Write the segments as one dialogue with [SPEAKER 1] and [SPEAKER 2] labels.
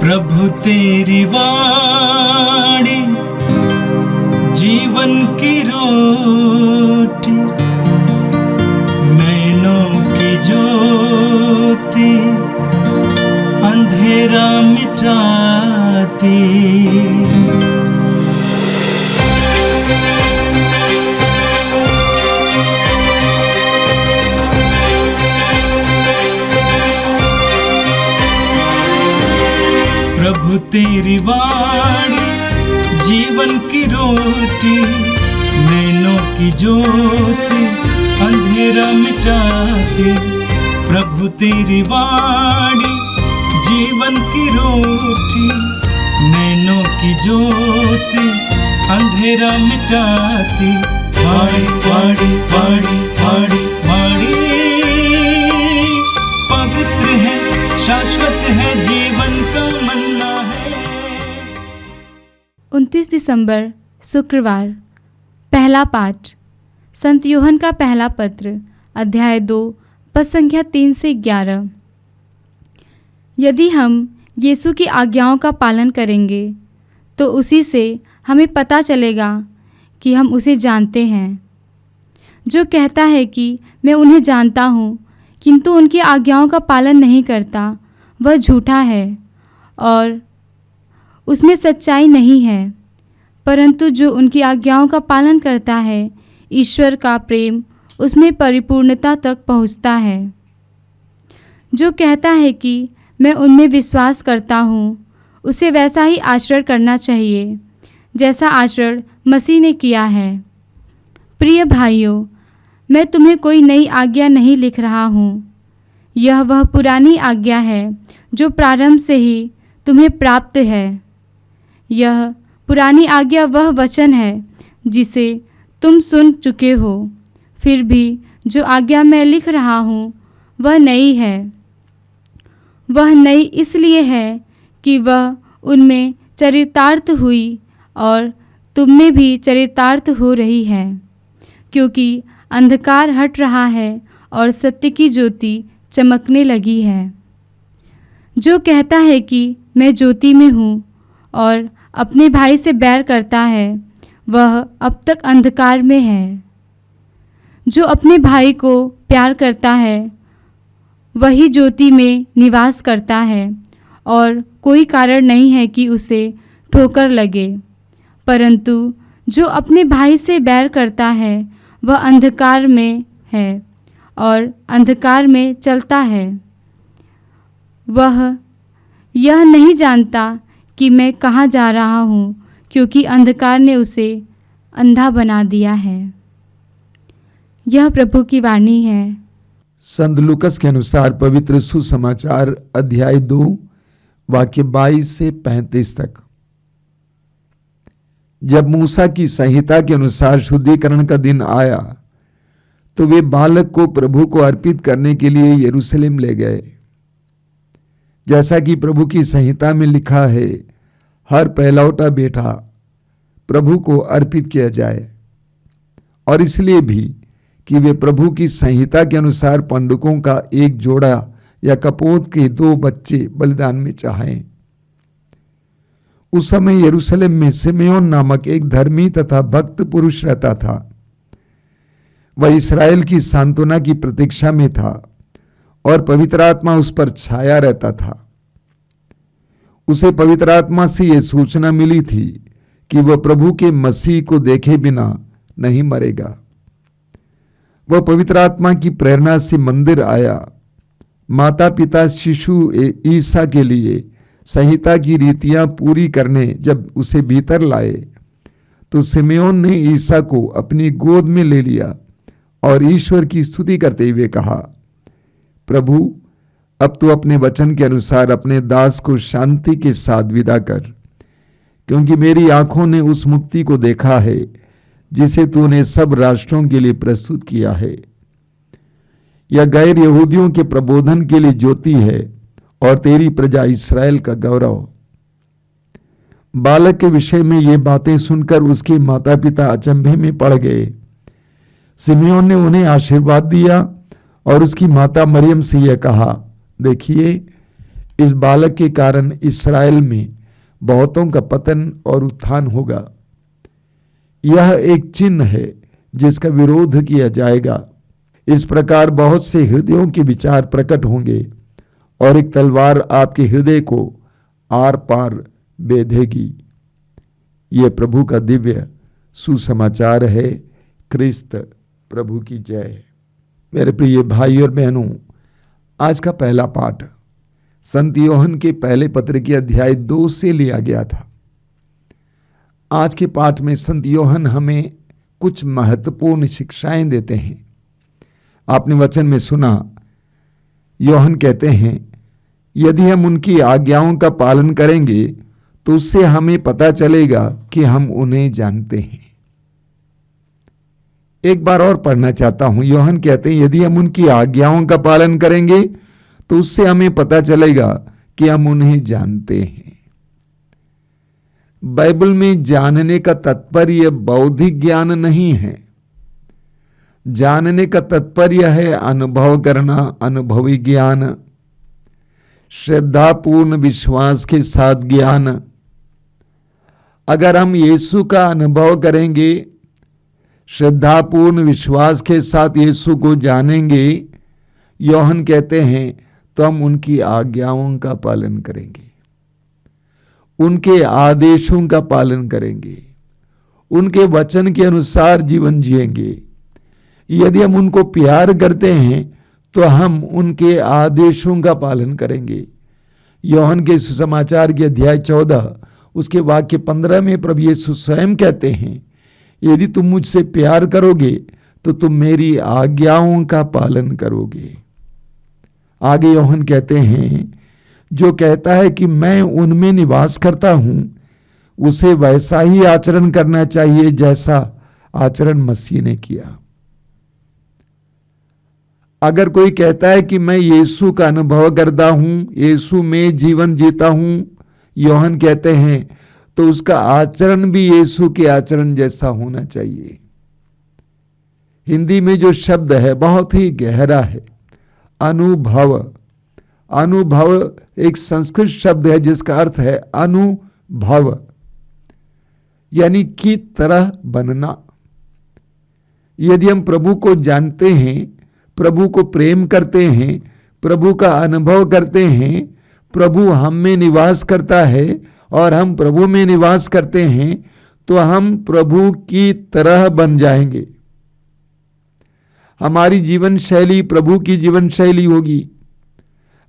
[SPEAKER 1] प्रभु तेरी वाणी जीवन की रोटी, नैनों की ज्योति अंधेरा मिटाती। प्रभु तेरी वाणी जीवन की रोटी, नैनों की ज्योति अंधेरा मिटाती। प्रभु तेरी वाणी जीवन की रोटी, नैनों की ज्योति अंधेरा मिटाती। वाणी वाणी वाणी वाणी वाणी पवित्र है, शाश्वत है, जीवन का मन्ना है।
[SPEAKER 2] 29 दिसंबर शुक्रवार। पहला पाठ संत यूहन्ना का पहला पत्र, अध्याय 2, पद संख्या 3 से 11। यदि हम यीशु की आज्ञाओं का पालन करेंगे तो उसी से हमें पता चलेगा कि हम उसे जानते हैं। जो कहता है कि मैं उन्हें जानता हूँ किंतु उनकी आज्ञाओं का पालन नहीं करता, वह झूठा है और उसमें सच्चाई नहीं है। परंतु जो उनकी आज्ञाओं का पालन करता है, ईश्वर का प्रेम उसमें परिपूर्णता तक पहुँचता है। जो कहता है कि मैं उनमें विश्वास करता हूँ, उसे वैसा ही आचरण करना चाहिए जैसा आचरण मसीह ने किया है। प्रिय भाइयों, मैं तुम्हें कोई नई आज्ञा नहीं लिख रहा हूँ। यह वह पुरानी आज्ञा है जो प्रारंभ से ही तुम्हें प्राप्त है। यह पुरानी आज्ञा वह वचन है जिसे तुम सुन चुके हो। फिर भी जो आज्ञा मैं लिख रहा हूँ वह नई है। वह नई इसलिए है कि वह उनमें चरितार्थ हुई और तुम में भी चरितार्थ हो रही है, क्योंकि अंधकार हट रहा है और सत्य की ज्योति चमकने लगी है। जो कहता है कि मैं ज्योति में हूँ और अपने भाई से बैर करता है, वह अब तक अंधकार में है। जो अपने भाई को प्यार करता है वही ज्योति में निवास करता है और कोई कारण नहीं है कि उसे ठोकर लगे। परंतु जो अपने भाई से बैर करता है वह अंधकार में है और अंधकार में चलता है। वह यह नहीं जानता कि मैं कहाँ जा रहा हूँ, क्योंकि अंधकार ने उसे अंधा बना दिया है। यह प्रभु की वाणी है।
[SPEAKER 3] संत लूकस के अनुसार पवित्र सुसमाचार अध्याय 2 वाक्य 22 से 35 तक। जब मूसा की संहिता के अनुसार शुद्धिकरण का दिन आया तो वे बालक को प्रभु को अर्पित करने के लिए यरूशलेम ले गए। जैसा कि प्रभु की संहिता में लिखा है, हर पहलौठा बेटा प्रभु को अर्पित किया जाए, और इसलिए भी कि वे प्रभु की संहिता के अनुसार पंडुकों का एक जोड़ा या कपोत के 2 बच्चे बलिदान में चाहें। उस समय यरूशलेम में सिमेयोन नामक एक धर्मी तथा भक्त पुरुष रहता था। वह इस्राएल की सांत्वना की प्रतीक्षा में था और पवित्र आत्मा उस पर छाया रहता था। उसे पवित्र आत्मा से यह सूचना मिली थी कि वह प्रभु के मसीह को देखे बिना नहीं मरेगा। वह पवित्र आत्मा की प्रेरणा से मंदिर आया। माता पिता शिशु ईसा के लिए संहिता की रीतियां पूरी करने जब उसे भीतर लाए तो सिमेयोन ने ईसा को अपनी गोद में ले लिया और ईश्वर की स्तुति करते हुए कहा, प्रभु, अब तू अपने वचन के अनुसार अपने दास को शांति के साथ विदा कर, क्योंकि मेरी आंखों ने उस मुक्ति को देखा है जिसे तूने सब राष्ट्रों के लिए प्रस्तुत किया है। यह गैर यहूदियों के प्रबोधन के लिए ज्योति है और तेरी प्रजा इस्राएल का गौरव। बालक के विषय में ये बातें सुनकर उसके माता पिता अचंभे में पड़ गए। सिमेयोन ने उन्हें आशीर्वाद दिया और उसकी माता मरियम से यह कहा, देखिए, इस बालक के कारण इस्राएल में बहुतों का पतन और उत्थान होगा। यह एक चिन्ह है जिसका विरोध किया जाएगा। इस प्रकार बहुत से हृदयों के विचार प्रकट होंगे और एक तलवार आपके हृदय को आर पार बेधेगी। यह प्रभु का दिव्य सुसमाचार है। क्रिस्त प्रभु की जय। मेरे प्रिय भाई और बहनों, आज का पहला पाठ संत यूहन्ना के पहले पत्र के अध्याय 2 से लिया गया था। आज के पाठ में संत यूहन्ना हमें कुछ महत्वपूर्ण शिक्षाएं देते हैं। आपने वचन में सुना, यूहन्ना कहते हैं, यदि हम उनकी आज्ञाओं का पालन करेंगे तो उससे हमें पता चलेगा कि हम उन्हें जानते हैं। एक बार और पढ़ना चाहता हूं। यूहन्ना कहते हैं, यदि हम उनकी आज्ञाओं का पालन करेंगे तो उससे हमें पता चलेगा कि हम उन्हें जानते हैं। बाइबल में जानने का तात्पर्य बौद्धिक ज्ञान नहीं है। जानने का तात्पर्य है अनुभव करना, अनुभवी ज्ञान, श्रद्धापूर्ण विश्वास के साथ ज्ञान। अगर हम यीशु का अनुभव करेंगे, श्रद्धापूर्ण विश्वास के साथ यीशु को जानेंगे, यूहन्ना कहते हैं, तो हम उनकी आज्ञाओं का पालन करेंगे, उनके आदेशों का पालन करेंगे, उनके वचन के अनुसार जीवन जिएंगे। यदि हम उनको प्यार करते हैं तो हम उनके आदेशों का पालन करेंगे। यूहन्ना के सुसमाचार के अध्याय 14 उसके वाक्य 15 में प्रभु यीशु स्वयं कहते हैं, यदि तुम मुझसे प्यार करोगे तो तुम मेरी आज्ञाओं का पालन करोगे। आगे यूहन्ना कहते हैं, जो कहता है कि मैं उनमें निवास करता हूं, उसे वैसा ही आचरण करना चाहिए जैसा आचरण मसीह ने किया। अगर कोई कहता है कि मैं यीशु का अनुभव करता हूं, यीशु में जीवन जीता हूं, यूहन्ना कहते हैं, तो उसका आचरण भी यीशु के आचरण जैसा होना चाहिए। हिंदी में जो शब्द है बहुत ही गहरा है, अनुभव। अनुभव एक संस्कृत शब्द है जिसका अर्थ है अनुभव, यानी की तरह बनना। यदि हम प्रभु को जानते हैं, प्रभु को प्रेम करते हैं, प्रभु का अनुभव करते हैं, प्रभु हम में निवास करता है और हम प्रभु में निवास करते हैं, तो हम प्रभु की तरह बन जाएंगे। हमारी जीवन शैली प्रभु की जीवन शैली होगी।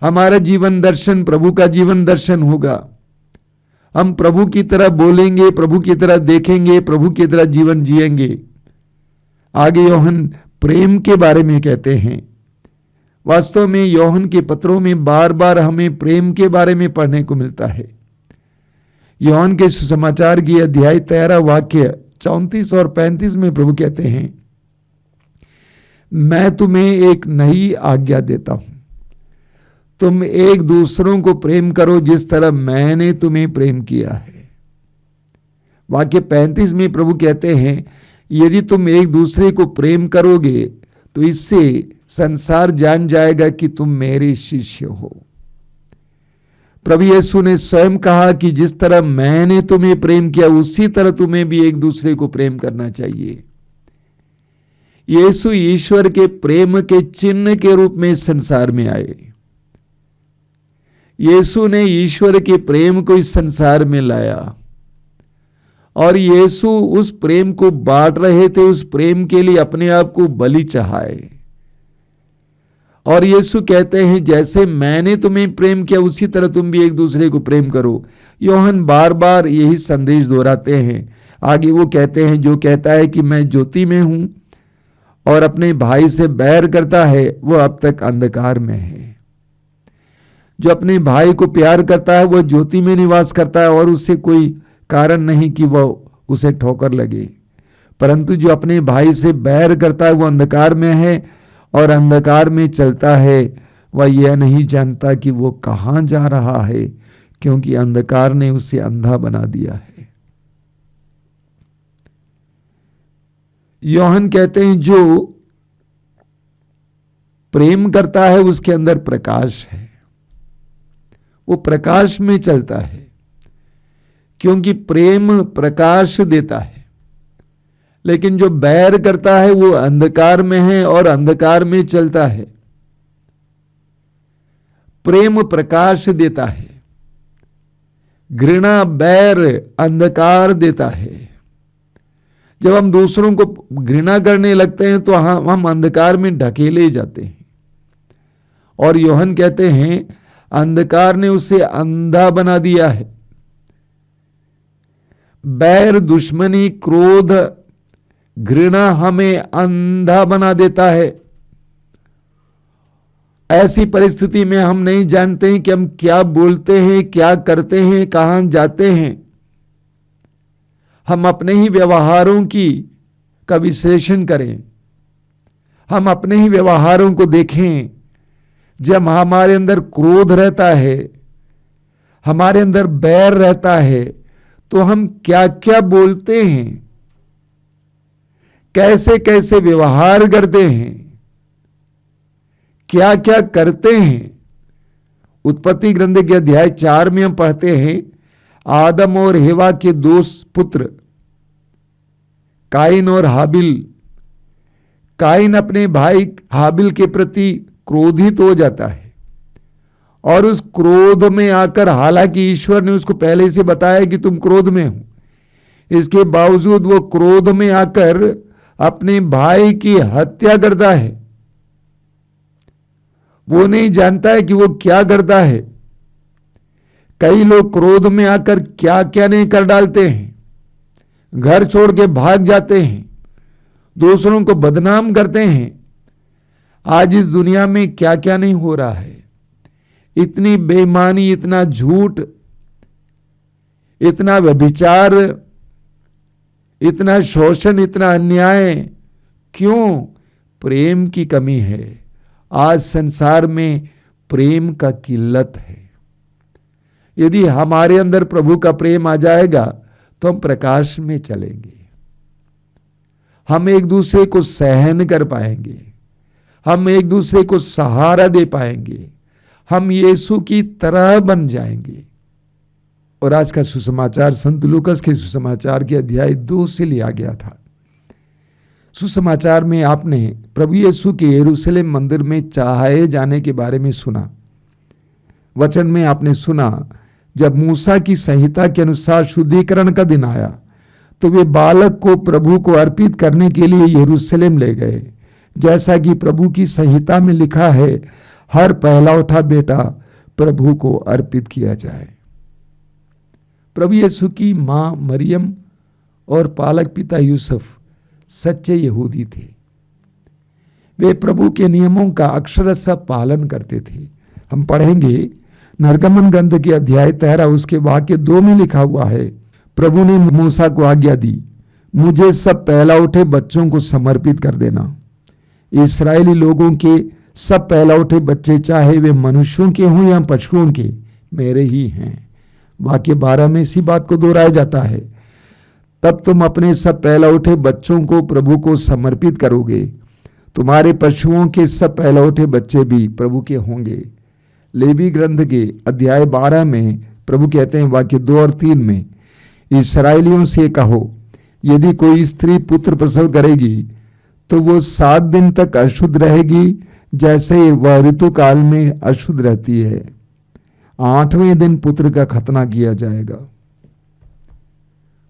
[SPEAKER 3] हमारा जीवन दर्शन प्रभु का जीवन दर्शन होगा। हम प्रभु की तरह बोलेंगे, प्रभु की तरह देखेंगे, प्रभु की तरह जीवन जिएंगे। आगे यूहन्ना प्रेम के बारे में कहते हैं। वास्तव में यूहन्ना के पत्रों में बार बार हमें प्रेम के बारे में पढ़ने को मिलता है। यूहन्ना के सुसमाचार की अध्याय 13 वाक्य 34 और 35 में प्रभु कहते हैं, मैं तुम्हें एक नई आज्ञा देता हूं, तुम एक दूसरों को प्रेम करो जिस तरह मैंने तुम्हें प्रेम किया है। वाक्य 35 में प्रभु कहते हैं, यदि तुम एक दूसरे को प्रेम करोगे तो इससे संसार जान जाएगा कि तुम मेरे शिष्य हो। प्रभु यीशु ने स्वयं कहा कि जिस तरह मैंने तुम्हें प्रेम किया उसी तरह तुम्हें भी एक दूसरे को प्रेम करना चाहिए। यीशु ईश्वर के प्रेम के चिन्ह के रूप में संसार में आए। यीशु ने ईश्वर के प्रेम को इस संसार में लाया और यीशु उस प्रेम को बांट रहे थे। उस प्रेम के लिए अपने आप को बलि चढ़ाए और यीशु कहते हैं, जैसे मैंने तुम्हें प्रेम किया उसी तरह तुम भी एक दूसरे को प्रेम करो। यूहन्ना बार बार यही संदेश दोहराते हैं। आगे वो कहते हैं, जो कहता है कि मैं ज्योति में हूं और अपने भाई से बैर करता है वो अब तक अंधकार में है। जो अपने भाई को प्यार करता है वो ज्योति में निवास करता है और उससे कोई कारण नहीं कि वह उसे ठोकर लगे। परंतु जो अपने भाई से बैर करता है वो अंधकार में है और अंधकार में चलता है, वह यह नहीं जानता कि वो कहां जा रहा है, क्योंकि अंधकार ने उसे अंधा बना दिया है। यूहन्ना कहते हैं, जो प्रेम करता है उसके अंदर प्रकाश है। वो प्रकाश में चलता है, क्योंकि प्रेम प्रकाश देता है। लेकिन जो बैर करता है वो अंधकार में है और अंधकार में चलता है। प्रेम प्रकाश देता है, घृणा बैर अंधकार देता है। जब हम दूसरों को घृणा करने लगते हैं तो हम अंधकार में ढकेले जाते हैं। और यूहन्ना कहते हैं अंधकार ने उसे अंधा बना दिया है। बैर, दुश्मनी, क्रोध, घृणा हमें अंधा बना देता है। ऐसी परिस्थिति में हम नहीं जानते हैं कि हम क्या बोलते हैं, क्या करते हैं, कहां जाते हैं। हम अपने ही व्यवहारों का विश्लेषण करें, हम अपने ही व्यवहारों को देखें। जब हमारे अंदर क्रोध रहता है, हमारे अंदर बैर रहता है, तो हम क्या क्या बोलते हैं, कैसे कैसे व्यवहार करते हैं, क्या क्या करते हैं। उत्पत्ति ग्रंथ के अध्याय 4 में हम पढ़ते हैं आदम और हेवा के 2 पुत्र काइन और हाबिल। काइन अपने भाई हाबिल के प्रति क्रोधित हो जाता है और उस क्रोध में आकर, हालांकि ईश्वर ने उसको पहले से बताया कि तुम क्रोध में हो, इसके बावजूद वो क्रोध में आकर अपने भाई की हत्या करता है। वो नहीं जानता है कि वो क्या करता है। कई लोग क्रोध में आकर क्या क्या नहीं कर डालते हैं, घर छोड़ के भाग जाते हैं, दूसरों को बदनाम करते हैं। आज इस दुनिया में क्या क्या नहीं हो रहा है। इतनी बेईमानी, इतना झूठ, इतना व्यभिचार, इतना शोषण, इतना अन्याय। क्यों? प्रेम की कमी है। आज संसार में प्रेम का किल्लत है। यदि हमारे अंदर प्रभु का प्रेम आ जाएगा तो हम प्रकाश में चलेंगे। हम एक दूसरे को सहन कर पाएंगे, हम एक दूसरे को सहारा दे पाएंगे, हम यीशु की तरह बन जाएंगे। और आज का सुसमाचार संत लूकस के सुसमाचार के अध्याय 2 से लिया गया था। सुसमाचार में आपने प्रभु यीशु के यरूशलेम मंदिर में चढ़ाए जाने के बारे में सुना। वचन में आपने सुना, जब मूसा की संहिता के अनुसार शुद्धिकरण का दिन आया तो वे बालक को प्रभु को अर्पित करने के लिए यरूशलेम ले गए। जैसा कि प्रभु की संहिता में लिखा है, हर पहला उठा बेटा प्रभु को अर्पित किया जाए। प्रभु यीशु की मां मरियम और पालक पिता यूसुफ सच्चे यहूदी थे। वे प्रभु के नियमों का अक्षरशः पालन करते थे। हम पढ़ेंगे निर्गमन ग्रंथ के अध्याय 13 उसके वाक्य 2 में लिखा हुआ है, प्रभु ने मूसा को आज्ञा दी, मुझे सब पहला उठे बच्चों को समर्पित कर देना। इस्राएली लोगों के सब पहला उठे बच्चे, चाहे वे मनुष्यों के हों या पशुओं के, मेरे ही हैं। वाक्य 12 में इसी बात को दोहराया जाता है, तब तुम अपने सब पहला उठे बच्चों को प्रभु को समर्पित करोगे, तुम्हारे पशुओं के सब पहला उठे बच्चे भी प्रभु के होंगे। लेवी ग्रंथ के अध्याय 12 में प्रभु कहते हैं वाक्य 2 और 3 में, इस्राएलियों से कहो, यदि कोई स्त्री पुत्र प्रसव करेगी तो वो 7 दिन तक अशुद्ध रहेगी, जैसे वह ऋतु काल में अशुद्ध रहती है। 8वें दिन पुत्र का खतना किया जाएगा।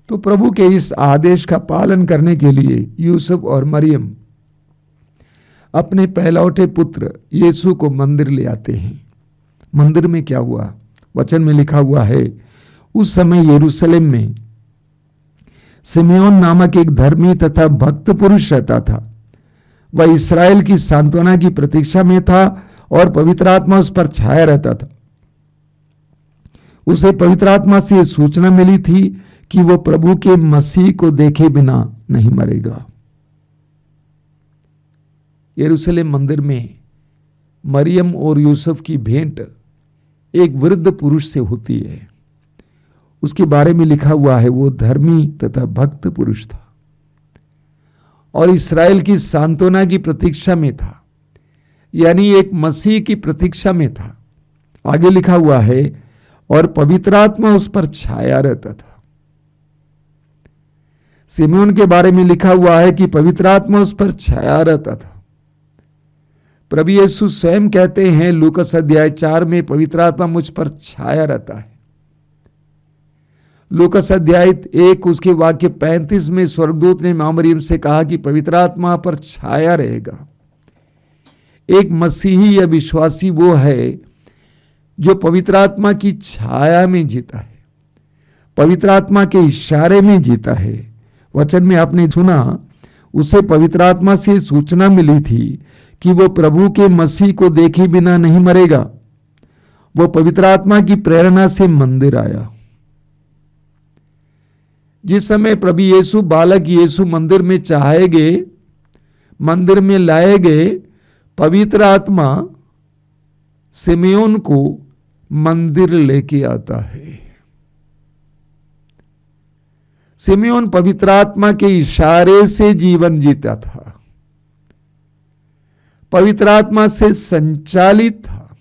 [SPEAKER 3] तो प्रभु के इस आदेश का पालन करने के लिए यूसुफ और मरियम अपने पहलौठे पुत्र यीशु को मंदिर ले आते हैं। मंदिर में क्या हुआ? वचन में लिखा हुआ है, उस समय यरूशलेम में सिमियोन नामक एक धर्मी तथा भक्त पुरुष रहता था। वह इस्राएल की सांत्वना की प्रतीक्षा में था और पवित्र आत्मा उस पर छाया रहता था। उसे पवित्र आत्मा से यह सूचना मिली थी कि वो प्रभु के मसीह को देखे बिना नहीं मरेगा। यरूशलेम मंदिर में मरियम और यूसुफ की भेंट एक वृद्ध पुरुष से होती है। उसके बारे में लिखा हुआ है, वो धर्मी तथा भक्त पुरुष था और इस्राएल की सांत्वना की प्रतीक्षा में था, यानी एक मसीह की प्रतीक्षा में था। आगे लिखा हुआ है, और पवित्र आत्मा उस पर छाया रहता था। सिमोन के बारे में लिखा हुआ है कि पवित्र आत्मा उस पर छाया रहता था। प्रभु यीशु स्वयं कहते हैं लूकस अध्याय 4 में, पवित्र आत्मा मुझ पर छाया रहता है। लूकस अध्याय 1 उसके वाक्य 35 में स्वर्गदूत ने मां मरियम से कहा कि पवित्र आत्मा पर छाया रहेगा। एक मसीही या विश्वासी वो है जो पवित्र आत्मा की छाया में जीता है, पवित्र आत्मा के इशारे में जीता है। वचन में आपने सुना, उसे पवित्र आत्मा से सूचना मिली थी कि वो प्रभु के मसीह को देखे बिना नहीं मरेगा। वो पवित्र आत्मा की प्रेरणा से मंदिर आया। जिस समय प्रभु यीशु बालक यीशु मंदिर में चाहे गए, मंदिर में लाए गए, पवित्र आत्मा सिमयोन को मंदिर लेके आता है। सिमयोन पवित्र आत्मा के इशारे से जीवन जीता था, पवित्र आत्मा से संचालित था।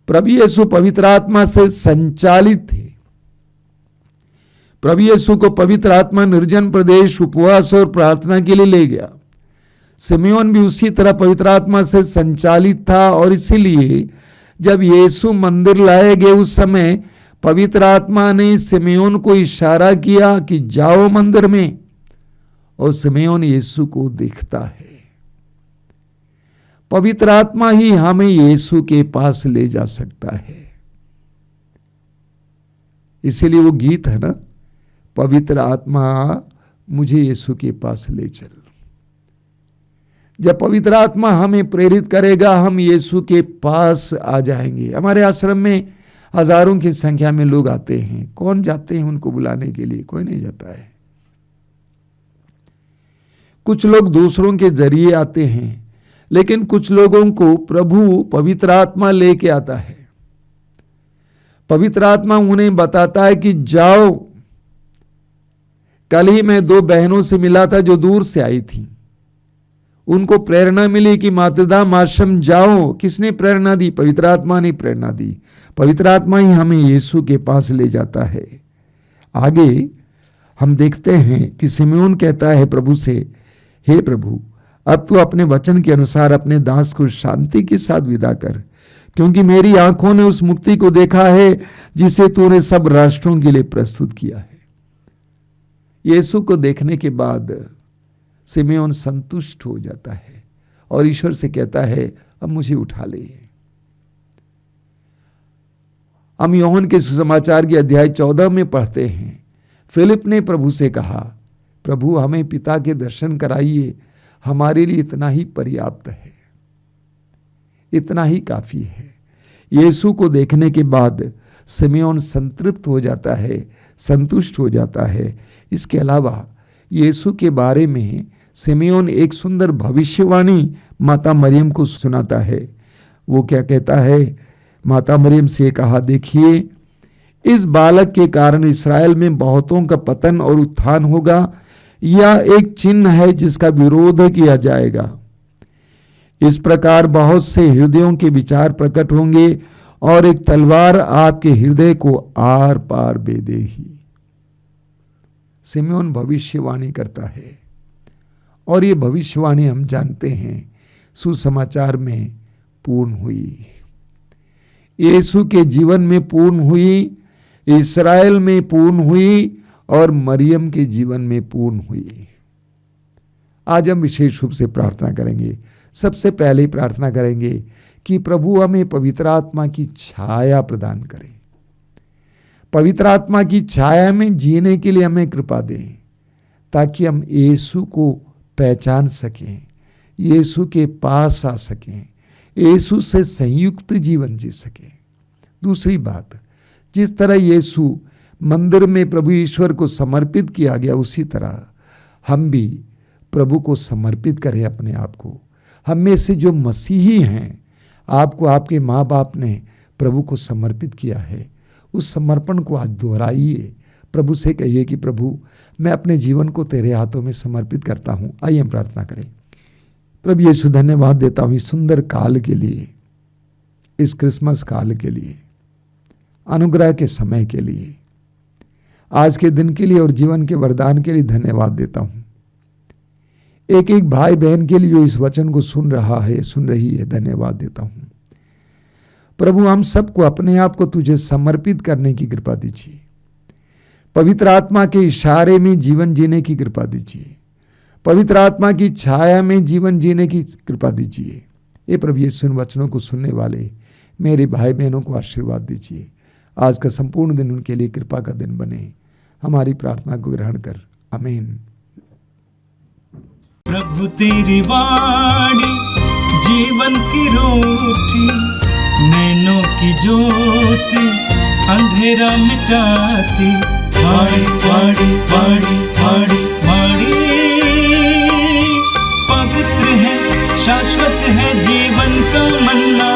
[SPEAKER 3] प्रभु यीशु पवित्र आत्मा से संचालित थे। प्रभु यीशु को पवित्र आत्मा निर्जन प्रदेश उपवास और प्रार्थना के लिए ले गया। सिमयोन भी उसी तरह पवित्र आत्मा से संचालित था और इसीलिए जब यीशु मंदिर लाए गए उस समय पवित्र आत्मा ने सिमयोन को इशारा किया कि जाओ मंदिर में, और सिमयोन यीशु को देखता है। पवित्र आत्मा ही हमें यीशु के पास ले जा सकता है। इसीलिए वो गीत है ना, पवित्र आत्मा मुझे यीशु के पास ले चल। जब पवित्र आत्मा हमें प्रेरित करेगा हम यीशु के पास आ जाएंगे। हमारे आश्रम में हजारों की संख्या में लोग आते हैं। कौन जाते हैं उनको बुलाने के लिए? कोई नहीं जाता है। कुछ लोग दूसरों के जरिए आते हैं, लेकिन कुछ लोगों को प्रभु पवित्र आत्मा लेके आता है। पवित्र आत्मा उन्हें बताता है कि जाओ। कल ही मैं 2 बहनों से मिला था जो दूर से आई थी। उनको प्रेरणा मिली कि मातृधाम आश्रम जाओ। किसने प्रेरणा दी? पवित्र आत्मा ने प्रेरणा दी। पवित्र आत्मा ही हमें यीशु के पास ले जाता है। आगे हम देखते हैं कि सिमयोन कहता है प्रभु से, हे प्रभु, अब तू अपने वचन के अनुसार अपने दास को शांति के साथ विदा कर, क्योंकि मेरी आंखों ने उस मुक्ति को देखा है जिसे तूने सब राष्ट्रों के लिए प्रस्तुत किया है। यीशु को देखने के बाद सिमयोन संतुष्ट हो जाता है और ईश्वर से कहता है, अब मुझे उठा ले। हम यूहन्ना के सुसमाचार के अध्याय 14 में पढ़ते हैं, फिलिप ने प्रभु से कहा, प्रभु हमें पिता के दर्शन कराइए, हमारे लिए इतना ही पर्याप्त है, इतना ही काफी है। यीशु को देखने के बाद सिमयोन संतृप्त हो जाता है, संतुष्ट हो जाता है। इसके अलावा यीशु के बारे में सिमयोन एक सुंदर भविष्यवाणी माता मरियम को सुनाता है। वो क्या कहता है? माता मरियम से कहा, देखिए, इस बालक के कारण इस्राएल में बहुतों का पतन और उत्थान होगा। यह एक चिन्ह है जिसका विरोध किया जाएगा। इस प्रकार बहुत से हृदयों के विचार प्रकट होंगे और एक तलवार आपके हृदय को आर पार बेदेगी। सिमयोन भविष्यवाणी करता है और ये भविष्यवाणी हम जानते हैं सुसमाचार में पूर्ण हुई, यीशु के जीवन में पूर्ण हुई, इस्राएल में पूर्ण हुई और मरियम के जीवन में पूर्ण हुई। आज हम विशेष रूप से प्रार्थना करेंगे। सबसे पहले प्रार्थना करेंगे कि प्रभु हमें पवित्र आत्मा की छाया प्रदान करें। पवित्र आत्मा की छाया में जीने के लिए हमें कृपा दें, ताकि हम यीशु को पहचान सकें, यीशु के पास आ सकें, यीशु से संयुक्त जीवन जी सकें। दूसरी बात, जिस तरह यीशु मंदिर में प्रभु ईश्वर को समर्पित किया गया, उसी तरह हम भी प्रभु को समर्पित करें अपने आप को। हम में से जो मसीही हैं, आपको आपके माँ बाप ने प्रभु को समर्पित किया है, उस समर्पण को आज दोहराइए। प्रभु से कहिए कि प्रभु मैं अपने जीवन को तेरे हाथों में समर्पित करता हूँ। आइए हम प्रार्थना करें। प्रभु यीशु, धन्यवाद देता हूँ इस सुंदर काल के लिए, इस क्रिसमस काल के लिए। अनुग्रह के समय के लिए, आज के दिन के लिए और जीवन के वरदान के लिए धन्यवाद देता हूं। एक एक भाई बहन के लिए जो इस वचन को सुन रहा है, सुन रही है, धन्यवाद देता हूं। प्रभु, हम सबको अपने आप को तुझे समर्पित करने की कृपा दीजिए। पवित्र आत्मा के इशारे में जीवन जीने की कृपा दीजिए। पवित्र आत्मा की छाया में जीवन जीने की कृपा दीजिए। ये प्रभु यीशु इन वचनों को सुनने वाले मेरे भाई बहनों को आशीर्वाद दीजिए। आज का संपूर्ण दिन उनके लिए कृपा का दिन बने। हमारी प्रार्थना को ग्रहण कर, आमीन।
[SPEAKER 1] प्रभु तेरी वाणी जीवन की रोटी, नैनों की ज्योति अंधेरा मिटाती। वाणी वाणी वाणी वाणी वाणी पवित्र है, शाश्वत है जीवन का मन्ना।